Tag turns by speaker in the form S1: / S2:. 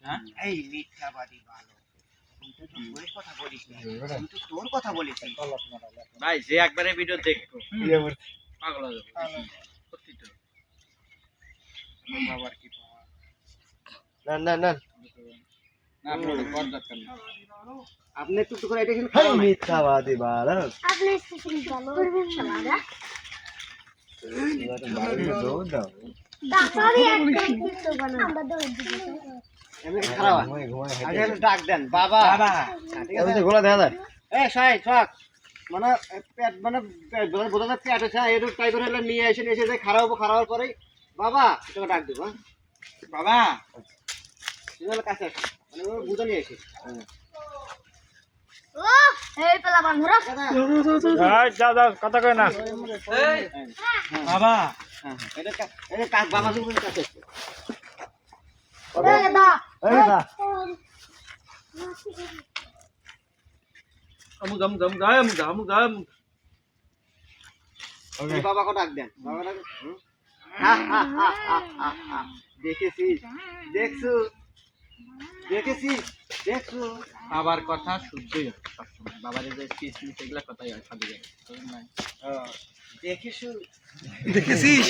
S1: হ্যাঁ এই মিথ্যাবাদী ভালো তুই তো তোর কথা বলিস না তুই তো তোর কথা বলিস ভাই যে একবারে ভিডিও দেখতো পাগল হয়ে যাবে সত্যি তো বাবার কি পাওয়া
S2: না
S1: না আপনি কর দরকার না আপনি একটু করে এটা কিন্তু
S2: এই মিথ্যাবাদী বাড়া
S3: আপনি স্টেশন ভালো করবেন শালারা
S2: দৌড় দাও
S3: তাড়াতাড়ি একটা কিছু বানান আমরা দৌড় দিই
S1: এমনি খারাপ আগে ডাক দেন বাবা বাবা ঠিক আছে
S2: গোলা দেখা যায়
S1: এ সাই থাক মানে পেট মানে বোঝা যাচ্ছে পেট আছে এর টাইপের হলে নিয়ে এসে যে খারাপ হওয়ার পরে বাবা তোকে ডাক দেব বাবা তুমি কাছে আসো মানে ও বুঝা নিয়ে এসে
S3: ও এই পেলা বান্ধরা
S2: যা কথা কয় না
S1: বাবা এটা কাজ বাবা তুমি কাছে আসো
S3: এই দা
S2: এই দা ওকে
S1: বাবাকে ডাক দেন বাবা ডাক দেখেছিস দেখছো বাবার কথা শুদ্ধই হয় সবসময় বাবার যে কিস এগুলা কথাই হয় সাধু দেখেছিস